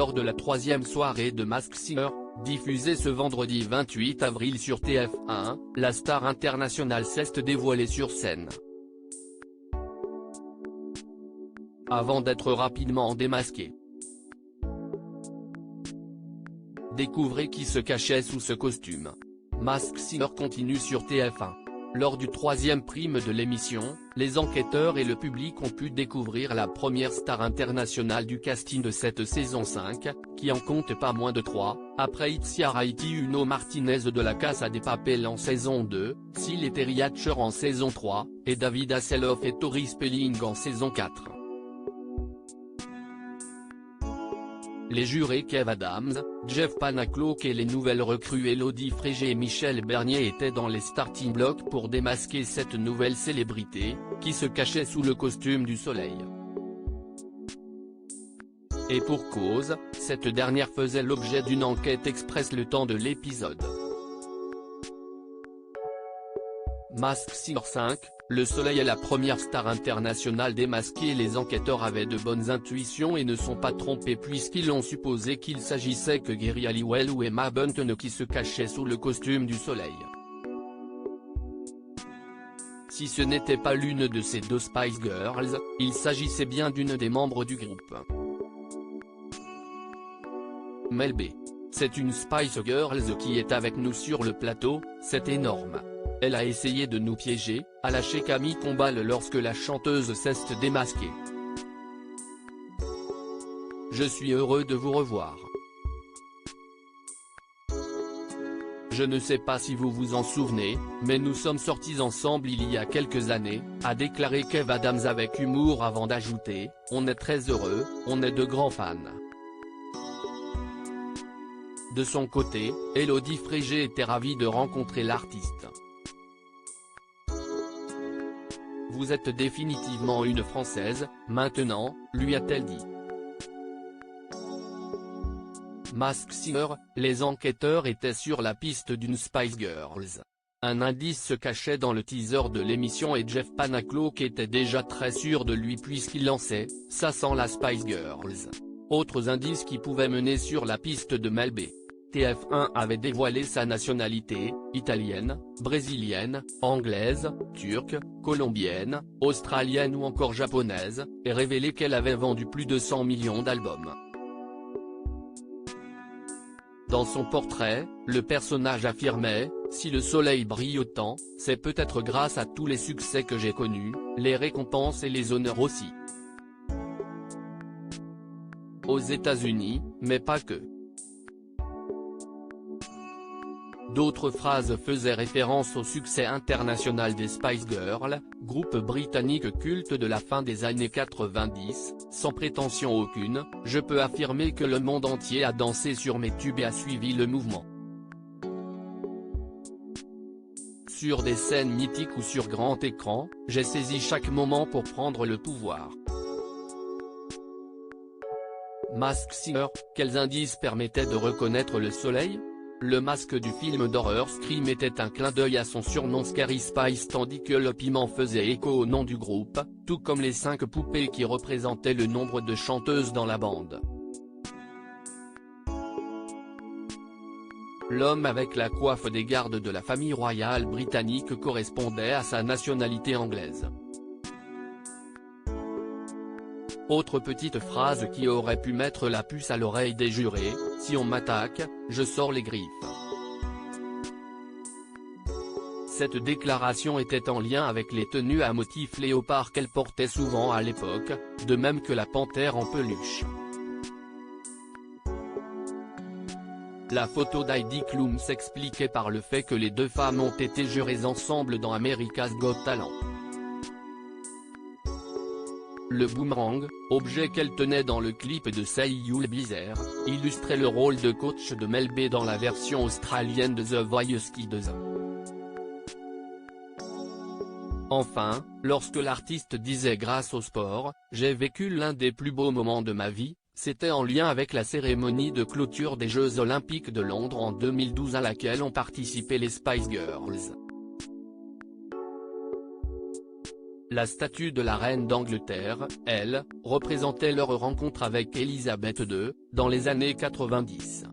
lors de la troisième soirée de Masked Singer, diffusée ce vendredi 28 avril sur TF1, la star internationale s'est dévoilée sur scène. Avant d'être rapidement démasquée. Découvrez qui se cachait sous ce costume. Masked Singer continue sur TF1. Lors du troisième prime de l'émission, les enquêteurs et le public ont pu découvrir la première star internationale du casting de cette saison 5, qui en compte pas moins de 3, après Itziar Haiti Uno Martinez de La Casa de Papel en saison 2, Syl Terry Hatcher en saison 3, et David Hasselhoff et Tori Spelling en saison 4. Les jurés Kev Adams, Jeff Panaclock et les nouvelles recrues Élodie Frégé et Michel Bernier étaient dans les starting blocks pour démasquer cette nouvelle célébrité, qui se cachait sous le costume du soleil. Et pour cause, cette dernière faisait l'objet d'une enquête express le temps de l'épisode. Masked Singer 5, le soleil est la première star internationale démasquée. Les enquêteurs avaient de bonnes intuitions et ne sont pas trompés puisqu'ils ont supposé qu'il s'agissait que Geri Halliwell ou Emma Bunton qui se cachaient sous le costume du soleil. Si ce n'était pas l'une de ces deux Spice Girls, il s'agissait bien d'une des membres du groupe. Mel B. C'est une Spice Girls qui est avec nous sur le plateau, c'est énorme. Elle a essayé de nous piéger, a lâché Camille Combal lorsque la chanteuse s'est démasquée. Je suis heureux de vous revoir. Je ne sais pas si vous vous en souvenez, mais nous sommes sortis ensemble il y a quelques années, a déclaré Kev Adams avec humour avant d'ajouter, on est très heureux, on est de grands fans. De son côté, Élodie Frégé était ravie de rencontrer l'artiste. Vous êtes définitivement une Française, maintenant, lui a-t-elle dit. Masked Singer, les enquêteurs étaient sur la piste d'une Spice Girls. Un indice se cachait dans le teaser de l'émission et Jeff Panaclock était déjà très sûr de lui puisqu'il lançait « Ça sent la Spice Girls ». Autres indices qui pouvaient mener sur la piste de Mel B. TF1 avait dévoilé sa nationalité, italienne, brésilienne, anglaise, turque, colombienne, australienne ou encore japonaise, et révélé qu'elle avait vendu plus de 100 millions d'albums. Dans son portrait, le personnage affirmait, « Si le soleil brille autant, c'est peut-être grâce à tous les succès que j'ai connus, les récompenses et les honneurs aussi. Aux États-Unis, mais pas que. » D'autres phrases faisaient référence au succès international des Spice Girls, groupe britannique culte de la fin des années 90, sans prétention aucune, je peux affirmer que le monde entier a dansé sur mes tubes et a suivi le mouvement. Sur des scènes mythiques ou sur grand écran, j'ai saisi chaque moment pour prendre le pouvoir. Masked Singer, quels indices permettaient de reconnaître le soleil ? Le masque du film d'horreur Scream était un clin d'œil à son surnom Scary Spice tandis que le piment faisait écho au nom du groupe, tout comme les 5 poupées qui représentaient le nombre de chanteuses dans la bande. L'homme avec la coiffe des gardes de la famille royale britannique correspondait à sa nationalité anglaise. Autre petite phrase qui aurait pu mettre la puce à l'oreille des jurés, si on m'attaque, je sors les griffes. Cette déclaration était en lien avec les tenues à motif léopard qu'elle portait souvent à l'époque, de même que la panthère en peluche. La photo d'Heidi Klum s'expliquait par le fait que les deux femmes ont été jurées ensemble dans America's Got Talent. Le boomerang, objet qu'elle tenait dans le clip de Say You'll Be There, illustrait le rôle de coach de Mel B dans la version australienne de The Voice Kids. Enfin, lorsque l'artiste disait grâce au sport, j'ai vécu l'un des plus beaux moments de ma vie, c'était en lien avec la cérémonie de clôture des Jeux Olympiques de Londres en 2012 à laquelle ont participé les Spice Girls. La statue de la reine d'Angleterre, elle, représentait leur rencontre avec Elisabeth II, dans les années 90.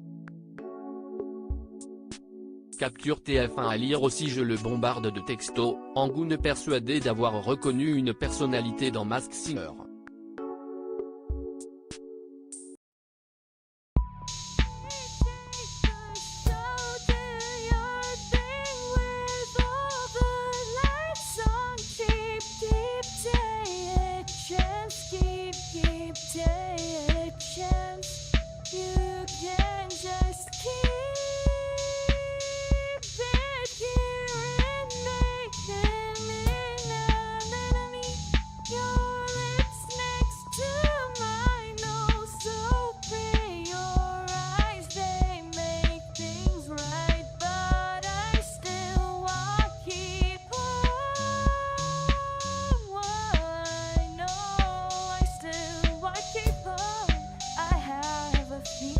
Capture TF1 à lire aussi. Je le bombarde de textos, Angoune persuadé d'avoir reconnu une personnalité dans Masked Singer.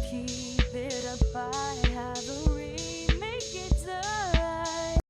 Keep it up, I have a